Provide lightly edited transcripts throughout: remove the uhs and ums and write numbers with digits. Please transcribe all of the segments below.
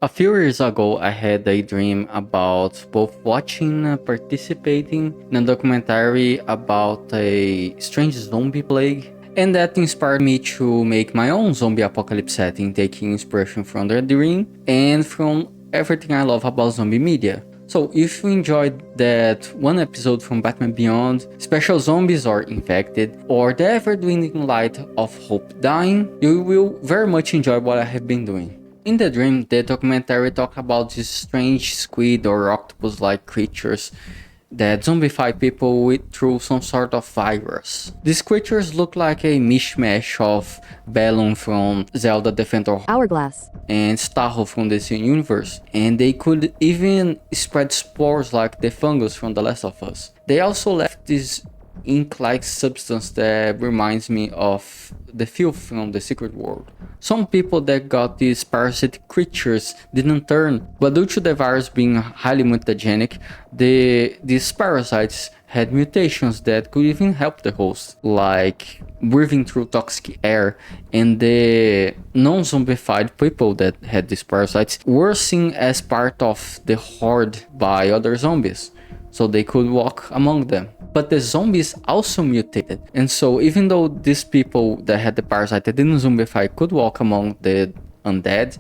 A few years ago, I had a dream about both watching and participating in a documentary about a strange zombie plague, and that inspired me to make my own zombie apocalypse setting, taking inspiration from the dream and from everything I love about zombie media. So if you enjoyed that one episode from Batman Beyond, Special Zombies or Infected, or the ever-dwindling light of hope dying, you will very much enjoy what I have been doing. In the dream, the documentary talked about these strange squid or octopus-like creatures that zombify people through some sort of virus. These creatures look like a mishmash of Volound from Zelda Defender Hourglass. and Starro from the DC Universe, and they could even spread spores like the fungus from The Last of Us. They also left this ink-like substance that reminds me of the filth from the Secret World. Some people that got these parasitic creatures didn't turn, but due to the virus being highly mutagenic, these parasites had mutations that could even help the host, like breathing through toxic air, and the non-zombified people that had these parasites were seen as part of the horde by other zombies, so they could walk among them. But the zombies also mutated, and so even though these people that had the parasite that didn't zombify could walk among the undead,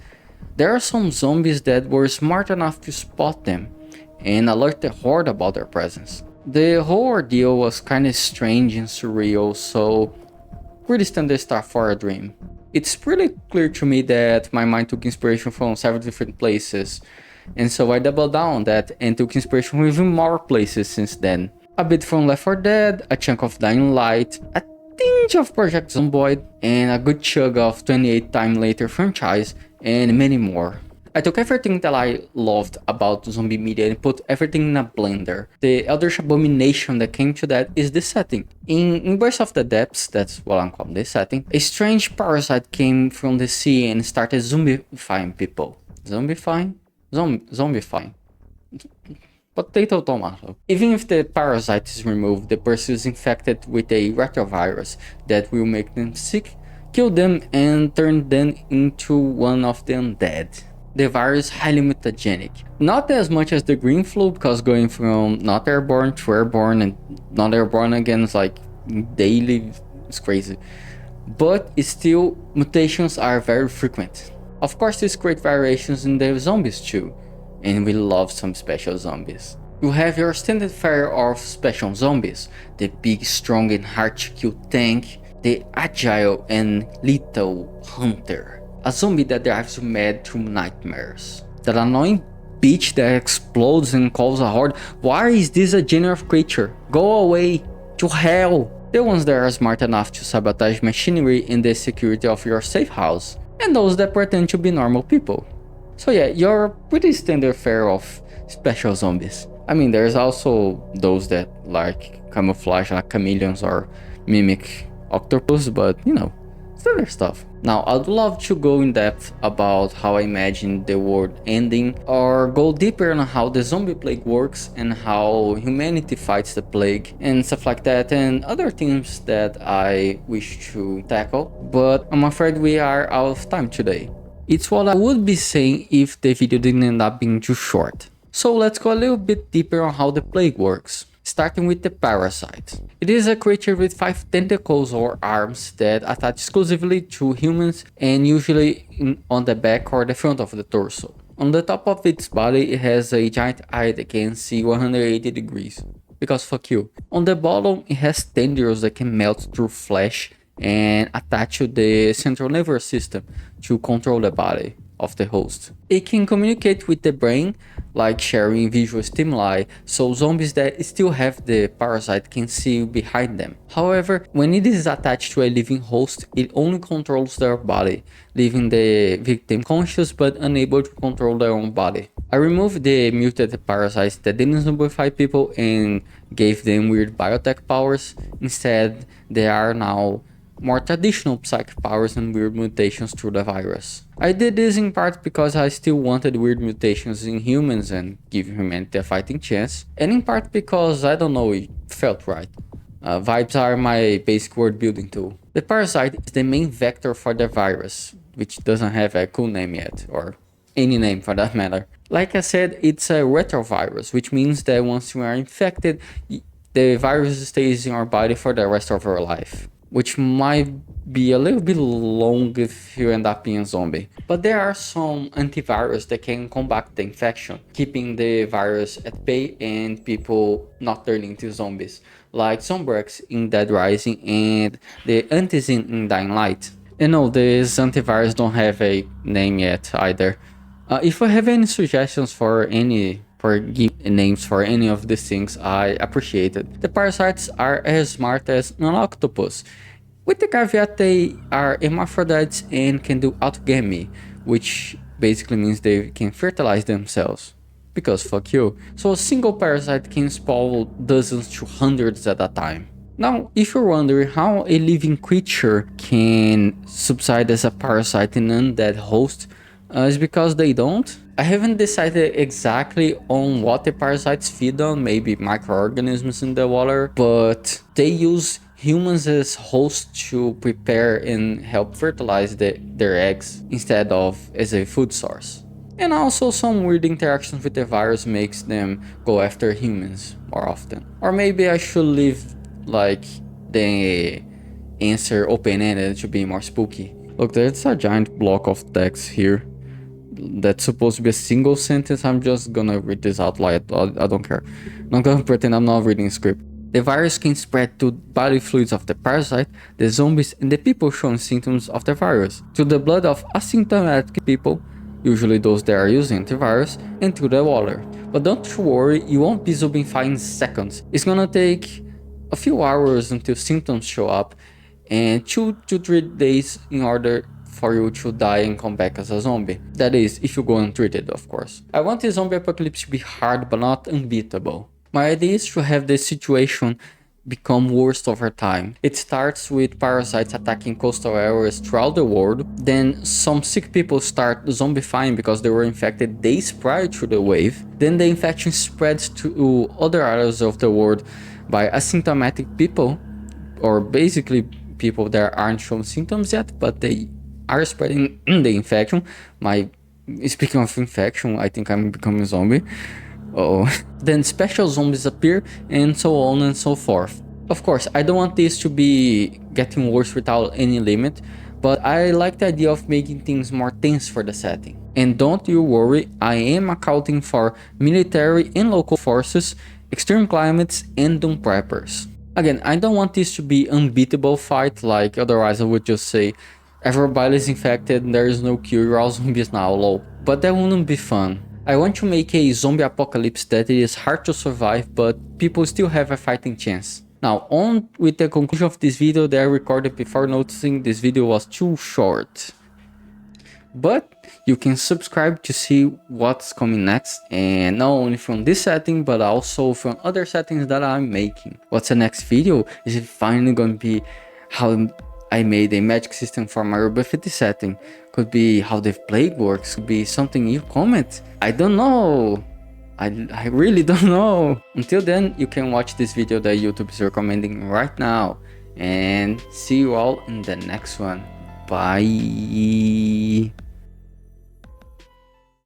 there are some zombies that were smart enough to spot them and alert the horde about their presence. The whole ordeal was kinda strange and surreal, so pretty standard stuff for a dream. It's pretty clear to me that my mind took inspiration from several different places, and so I doubled down on that and took inspiration from even more places since then. A bit from Left 4 Dead, a chunk of Dying Light, a tinge of Project Zomboid, and a good chunk of 28 Time Later franchise, and many more. I took everything that I loved about zombie media and put everything in a blender. The eldritch abomination that came to that is this setting. In Embrace of the Depths, that's what I'm calling this setting, a strange parasite came from the sea and started zombifying people. Zombifying? Zombifying. Potato tomato. Even if the parasite is removed, the person is infected with a retrovirus that will make them sick, kill them, and turn them into one of the undead. The virus is highly mutagenic. Not as much as the green flu, because going from not airborne to airborne and not airborne again is like daily, it's crazy. But still, mutations are very frequent. Of course, there's great variations in the zombies too, and we love some special zombies. You have your standard fare of special zombies, the big, strong and hard to kill tank, the agile and lethal hunter, a zombie that drives you mad through nightmares, that annoying bitch that explodes and calls a horde. Why is this a genre of creature? Go away to hell. The ones that are smart enough to sabotage machinery and the security of your safe house, and those that pretend to be normal people. So yeah, you're pretty standard fare of special zombies. I mean, there's also those that like camouflage like chameleons or Mimic Octopus, but you know, standard stuff. Now, I'd love to go in depth about how I imagine the world ending, or go deeper on how the zombie plague works and how humanity fights the plague and stuff like that, and other themes that I wish to tackle, but I'm afraid we are out of time today. It's what I would be saying if the video didn't end up being too short. So let's go a little bit deeper on how the plague works, starting with the parasite. It is a creature with 5 tentacles or arms that attach exclusively to humans and usually on the back or the front of the torso. On the top of its body, it has a giant eye that can see 180 degrees, because fuck you. On the bottom, it has tendrils that can melt through flesh and attach to the central nervous system to control the body of the host. It can communicate with the brain, like sharing visual stimuli, so zombies that still have the parasite can see behind them. However, when it is attached to a living host, it only controls their body, leaving the victim conscious but unable to control their own body. I removed the mutated parasites that didn't zombify people and gave them weird biotech powers. Instead, they are now more traditional psychic powers and weird mutations through the virus. I did this in part because I still wanted weird mutations in humans and give humanity a fighting chance, and in part because, I don't know, it felt right. Vibes are my basic word building tool. The parasite is the main vector for the virus, which doesn't have a cool name yet, or any name for that matter. Like I said, it's a retrovirus, which means that once you are infected, the virus stays in your body for the rest of your life, which might be a little bit long if you end up being a zombie. But there are some antivirus that can combat the infection, keeping the virus at bay and people not turning into zombies, like Zombrex in Dead Rising and the Antizin in Dying Light. And no, these antivirus don't have a name yet either. If you have any suggestions for names for any of these things, I appreciate it. The parasites are as smart as an octopus, with the caveat they are hermaphrodites and can do autogamy, which basically means they can fertilize themselves. Because fuck you. So a single parasite can spawn dozens to hundreds at a time. Now, if you're wondering how a living creature can subside as a parasite in an undead host, it's because they don't. I haven't decided exactly on what the parasites feed on, maybe microorganisms in the water, but they use humans as hosts to prepare and help fertilize their eggs instead of as a food source. And also some weird interactions with the virus makes them go after humans more often. Or maybe I should leave like the answer open-ended to be more spooky. Look, there's a giant block of text here that's supposed to be a single sentence. I'm just gonna read this out loud. I don't care. I'm gonna pretend I'm not reading a script. The virus can spread to body fluids of the parasite, the zombies, and the people showing symptoms of the virus, to the blood of asymptomatic people, usually those that are using antivirus, and to the water. But don't worry, you won't be zombified in seconds. It's gonna take a few hours until symptoms show up, and 2 to 3 days in order for you to die and come back as a zombie. That is, if you go untreated, of course. I want the zombie apocalypse to be hard but not unbeatable. My idea is to have the situation become worse over time. It starts with parasites attacking coastal areas throughout the world, then some sick people start zombifying because they were infected days prior to the wave, then the infection spreads to other areas of the world by asymptomatic people, or basically people that aren't showing symptoms yet, but they are spreading the infection. Speaking of infection, I think I'm becoming a zombie. Then special zombies appear, and so on and so forth. Of course, I don't want this to be getting worse without any limit, but I like the idea of making things more tense for the setting. And don't you worry, I am accounting for military and local forces, extreme climates, and doom preppers. Again, I don't want this to be unbeatable fight, like otherwise I would just say everybody is infected, there is no cure, you're all zombies now, lol. But that wouldn't be fun. I want to make a zombie apocalypse that is hard to survive, but people still have a fighting chance. Now, on with the conclusion of this video that I recorded before noticing this video was too short. But you can subscribe to see what's coming next, and not only from this setting but also from other settings that I'm making. What's the next video? Is it finally going to be how I made a magic system for my Urban50 setting? Could be how the plague works, could be something you comment. I don't know. I really don't know. Until then, you can watch this video that YouTube is recommending right now. And see you all in the next one. Bye.